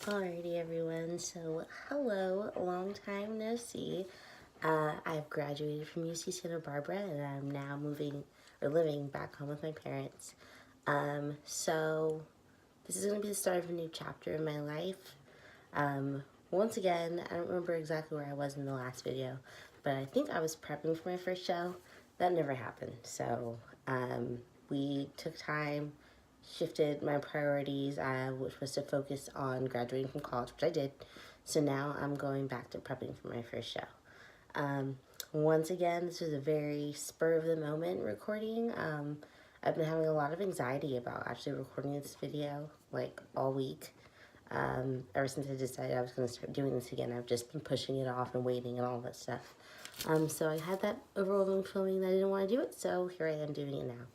Alrighty, everyone. So, hello, long time no see. I've graduated from UC Santa Barbara and I'm now moving or living back home with my parents. So, this is going to be the start of a new chapter in my life. Once again, I don't remember exactly where I was in the last video, but I think I was prepping for my first show. That never happened. So, we took time, shifted my priorities, which was to focus on graduating from college, which I did. So now I'm going back to prepping for my first show. Um, Once again, this was a very spur of the moment recording. I've been having a lot of anxiety about actually recording this video like all week. Ever since I decided I was going to start doing this again, I've just been pushing it off and waiting and all that stuff. So I had that overwhelming feeling that I didn't want to do it, so here I am doing it now.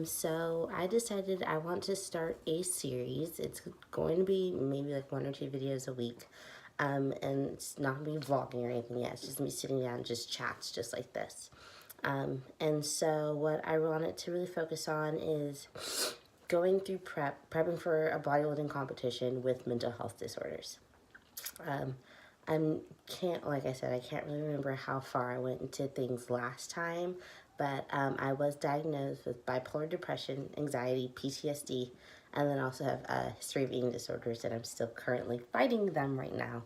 So I decided I want to start a series. It's going to be maybe like 1 or 2 videos a week. And it's not going to be vlogging or anything yet. It's just me sitting down, just chats, just like this. And so what I wanted to really focus on is going through prepping for a bodybuilding competition with mental health disorders. I can't, like I said, I can't really remember how far I went into things last time, but I was diagnosed with bipolar depression, anxiety, PTSD, and then also have a history of eating disorders, and I'm still currently fighting them right now.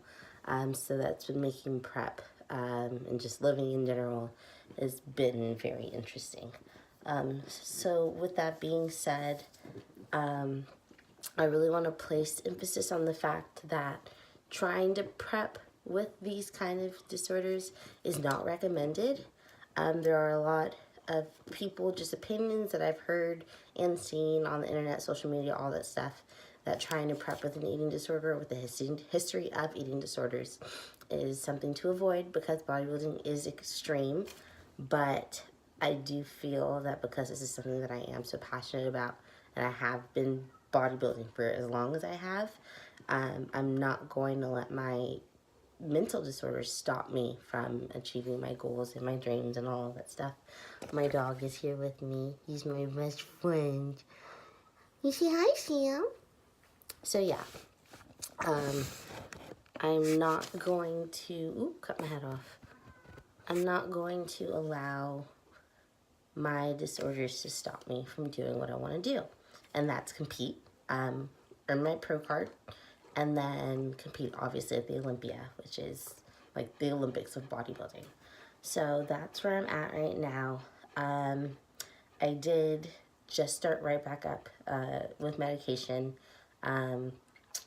So that's been making prep and just living in general has been very interesting. So with that being said, I really want to place emphasis on the fact that trying to prep with these kind of disorders is not recommended. There are a lot of people, just opinions that I've heard and seen on the internet, social media, all that stuff, that trying to prep with an eating disorder, with a history of eating disorders, is something to avoid because bodybuilding is extreme. But I do feel that because this is something that I am so passionate about, and I have been bodybuilding for as long as I have, I'm not going to let my mental disorders stop me from achieving my goals and my dreams and all of that stuff. My dog is here with me. He's my best friend. You say hi, Sam. So yeah, I'm not going to, cut my head off. I'm not going to allow my disorders to stop me from doing what I want to do. And that's compete, earn my pro card, and then compete obviously at the Olympia, which is like the Olympics of bodybuilding. So that's where I'm at right now. I did just start right back up with medication,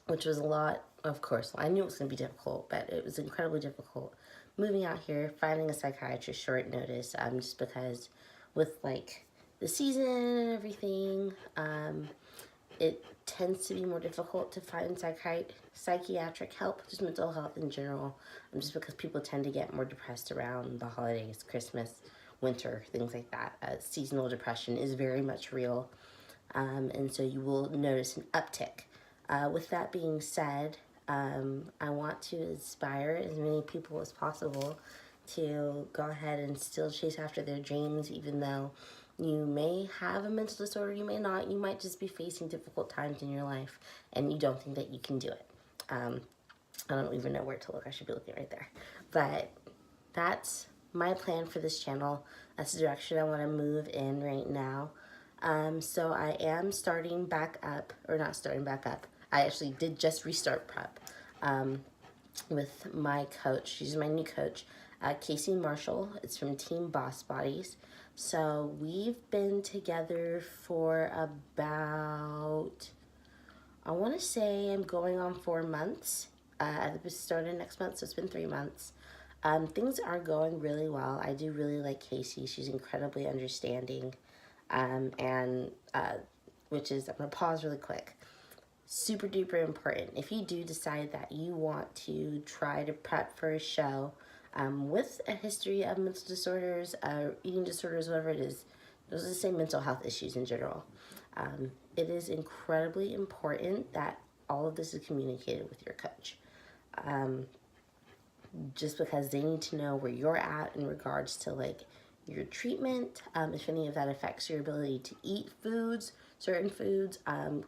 which was a lot, of course. I knew it was going to be difficult, but it was incredibly difficult moving out here, finding a psychiatrist short notice, just because with like the season and everything, it tends to be more difficult to find psychiatric help, just mental health in general, just because people tend to get more depressed around the holidays, Christmas, winter, things like that. Seasonal depression is very much real, and so you will notice an uptick. With that being said, I want to inspire as many people as possible to go ahead and still chase after their dreams, even though you may have a mental disorder, you may not, you might just be facing difficult times in your life and you don't think that you can do it. I don't even know where to look, I should be looking right there. But that's my plan for this channel. That's the direction I want to move in right now. So I am starting back up, or not starting back up. I actually did just restart prep with my coach. She's my new coach, Casey Marshall. It's from Team Boss Bodies. So we've been together for about, I want to say I'm going on 4 months. At the start of next month, so it's been 3 months. Things are going really well. I do really like Casey. She's incredibly understanding, and which is, I'm gonna pause really quick. Super duper important. If you do decide that you want to try to prep for a show with a history of mental disorders, eating disorders, whatever it is, those are the same mental health issues in general. It is incredibly important that all of this is communicated with your coach. Just because they need to know where you're at in regards to like your treatment, if any of that affects your ability to eat foods, certain foods.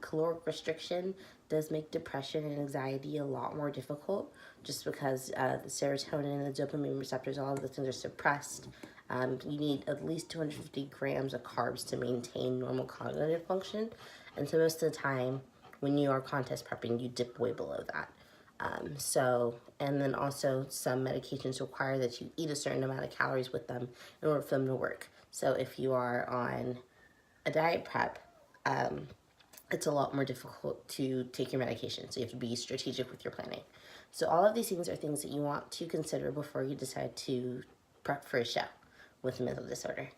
Caloric restriction does make depression and anxiety a lot more difficult, just because the serotonin and the dopamine receptors, all of those things are suppressed. You need at least 250 grams of carbs to maintain normal cognitive function. And so most of the time when you are contest prepping, you dip way below that. And then also some medications require that you eat a certain amount of calories with them in order for them to work. So if you are on a diet prep, it's a lot more difficult to take your medication. So you have to be strategic with your planning. So all of these things are things that you want to consider before you decide to prep for a show with a mental disorder.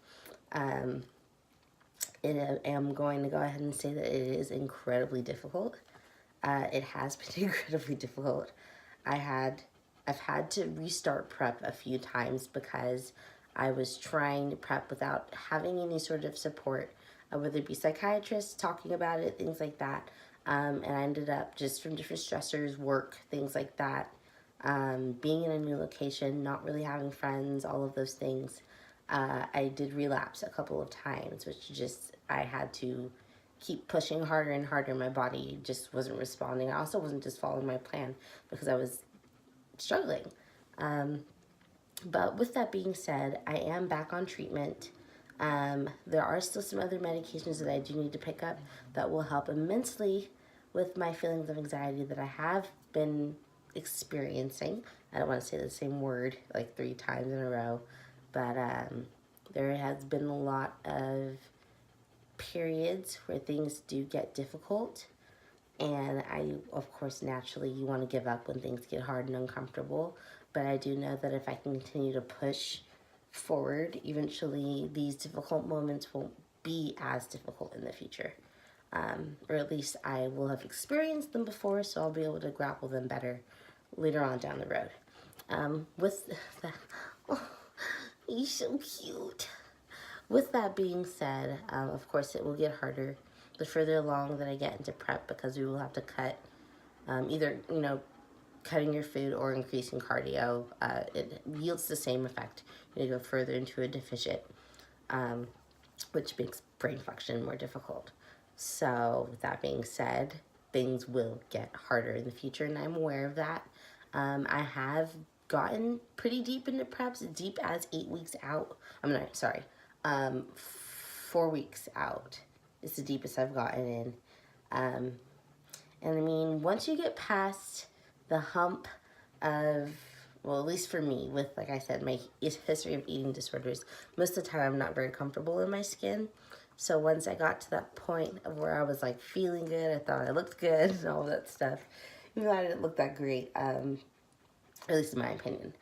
I'm going to go ahead and say that it is incredibly difficult. It has been incredibly difficult. I've had to restart prep a few times because I was trying to prep without having any sort of support, whether it be psychiatrists talking about it, things like that. And I ended up just from different stressors, work, things like that, being in a new location, not really having friends, all of those things. I did relapse a couple of times, which just, I had to keep pushing harder and harder. My body just wasn't responding. I also wasn't just following my plan because I was struggling. But with that being said, I am back on treatment. There are still some other medications that I do need to pick up that will help immensely with my feelings of anxiety that I have been experiencing. I don't want to say the same word like 3 times in a row, but there has been a lot of periods where things do get difficult, and of course, naturally, you want to give up when things get hard and uncomfortable, but I do know that if I can continue to push forward, eventually these difficult moments won't be as difficult in the future, or at least I will have experienced them before, so I'll be able to grapple them better later on down the road. With that, oh, he's so cute. With that being said, of course it will get harder the further along that I get into prep, because we will have to cut either, cutting your food or increasing cardio. It yields the same effect. You go further into a deficit, which makes brain function more difficult. So with that being said, things will get harder in the future, and I'm aware of that. I have gotten pretty deep into preps, deep as 8 weeks out. 4 weeks out is the deepest I've gotten in. And I mean, once you get past the hump of, well, at least for me, with, like I said, my history of eating disorders, most of the time I'm not very comfortable in my skin. So once I got to that point of where I was like feeling good, I thought I looked good and all that stuff, even though I didn't look that great, at least in my opinion,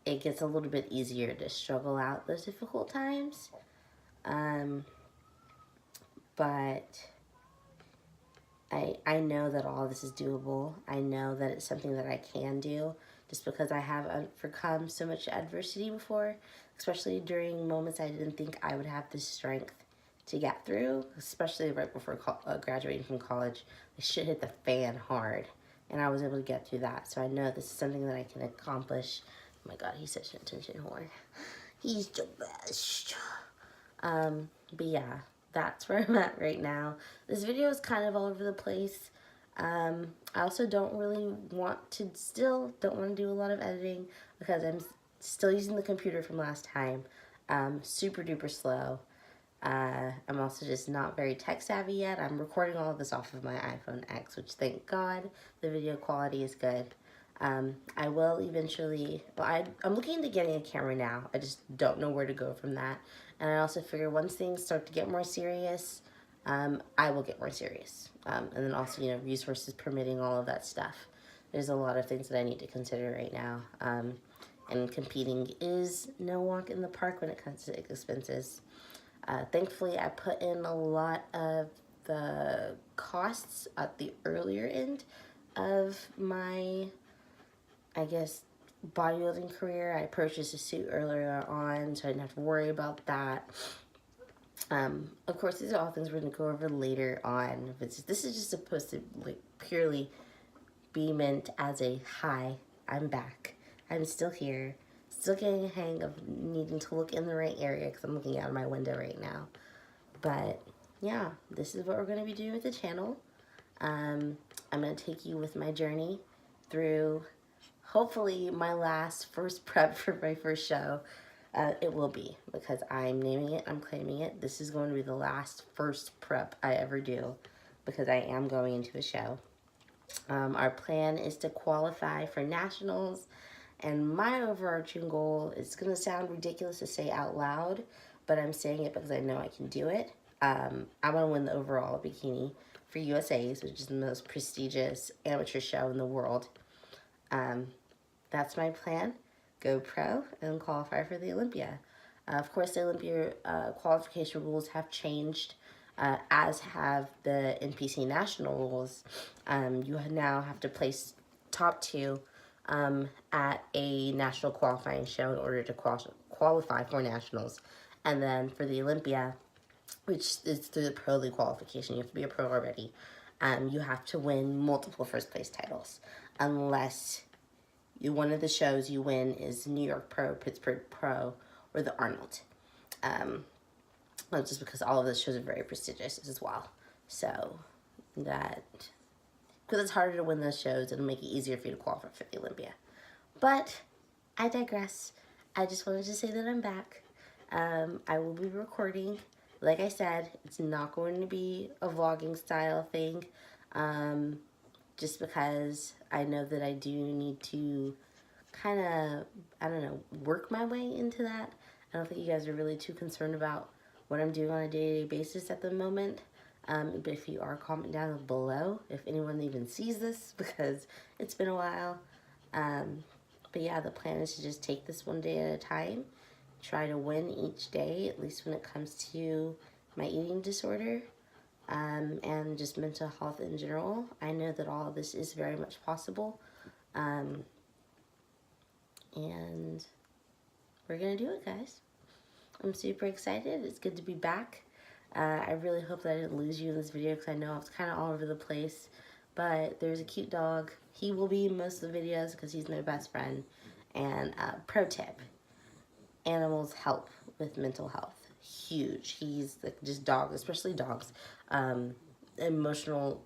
it gets a little bit easier to struggle out those difficult times. But I know that all this is doable. I know that it's something that I can do, just because I have overcome so much adversity before, especially during moments I didn't think I would have the strength to get through, especially right before graduating from college. The shit hit the fan hard, and I was able to get through that. So I know this is something that I can accomplish. Oh my God, he's such an attention whore. He's the best. But yeah, that's where I'm at right now. This video is kind of all over the place. I also don't want to do a lot of editing, because I'm still using the computer from last time. Super duper slow. I'm also just not very tech savvy yet. I'm recording all of this off of my iPhone X, which, thank God, the video quality is good. I will eventually, I'm looking into getting a camera now. I just don't know where to go from that. And I also figure once things start to get more serious, I will get more serious. And then also, resources permitting, all of that stuff. There's a lot of things that I need to consider right now. And competing is no walk in the park when it comes to expenses. Thankfully, I put in a lot of the costs at the earlier end of my, I guess, bodybuilding career. I purchased a suit earlier on, so I didn't have to worry about that. Of course, these are all things we're going to go over later on. This is just supposed to purely be meant as a, hi, I'm back. I'm still here, still getting a hang of needing to look in the right area because I'm looking out of my window right now. But yeah, this is what we're going to be doing with the channel. I'm going to take you with my journey through, hopefully, my first prep for my first show. It will be, because I'm naming it, I'm claiming it. This is going to be the first prep I ever do, because I am going into a show. Our plan is to qualify for nationals, and my overarching goal, it's going to sound ridiculous to say out loud, but I'm saying it because I know I can do it. I want to win the overall bikini for USA's, which is the most prestigious amateur show in the world. That's my plan. Go pro and qualify for the Olympia. Of course, the Olympia qualification rules have changed, as have the NPC national rules. You now have to place top 2 at a national qualifying show in order to qualify for nationals. And then for the Olympia, which is through the Pro League qualification, you have to be a pro already. You have to win multiple first place titles, unless one of the shows you win is New York Pro, Pittsburgh Pro, or the Arnold. Well, just because all of those shows are very prestigious as well. So because it's harder to win those shows, it'll make it easier for you to qualify for the Olympia. But I digress. I just wanted to say that I'm back. I will be recording. Like I said, it's not going to be a vlogging style thing. Just because I know that I do need to kind of, I don't know, work my way into that. I don't think you guys are really too concerned about what I'm doing on a day-to-day basis at the moment. But if you are, comment down below if anyone even sees this, because it's been a while. But yeah, the plan is to just take this one day at a time. Try to win each day, at least when it comes to my eating disorder. And just mental health in general. I know that all of this is very much possible. And we're going to do it, guys. I'm super excited. It's good to be back. I really hope that I didn't lose you in this video, because I know I was kind of all over the place. But there's a cute dog. He will be in most of the videos because he's my best friend. And pro tip, animals help with mental health. Huge. He's like just dogs, especially dogs. Emotional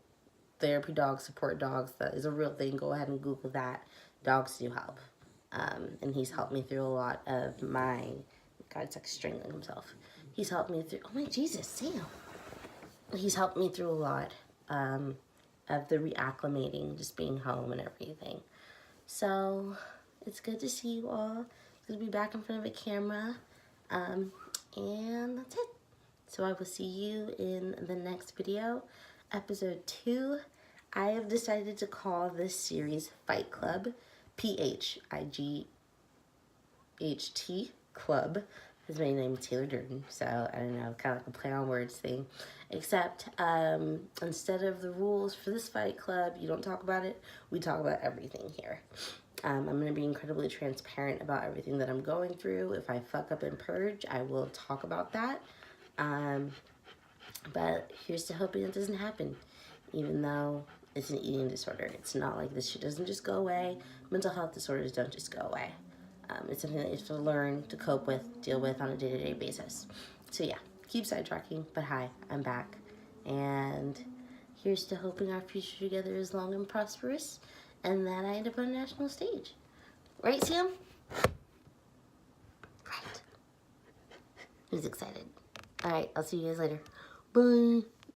therapy dogs, support dogs, that is a real thing. Go ahead and Google that. Dogs do help. And he's helped me through a lot of my, God, it's like strangling himself. He's helped me through, oh my Jesus, Sam. He's helped me through a lot of the reacclimating, just being home and everything. So it's good to see you all. It's good to be back in front of a camera. And that's it. So I will see you in the next video, episode 2. I have decided to call this series Fight Club, PHIGHT Club, because my name is Taylor Durden, so I don't know, kind of like a play on words thing. Except instead of the rules for this Fight Club, you don't talk about it, we talk about everything here. I'm going to be incredibly transparent about everything that I'm going through. If I fuck up and purge, I will talk about that. But here's to hoping it doesn't happen, even though it's an eating disorder. It's not like this shit doesn't just go away. Mental health disorders don't just go away. It's something that you have to learn to cope with, deal with on a day-to-day basis. So yeah, keep sidetracking, but hi, I'm back. And here's to hoping our future together is long and prosperous, and that I end up on a national stage. Right, Sam? Right. He's excited. Alright, I'll see you guys later. Bye.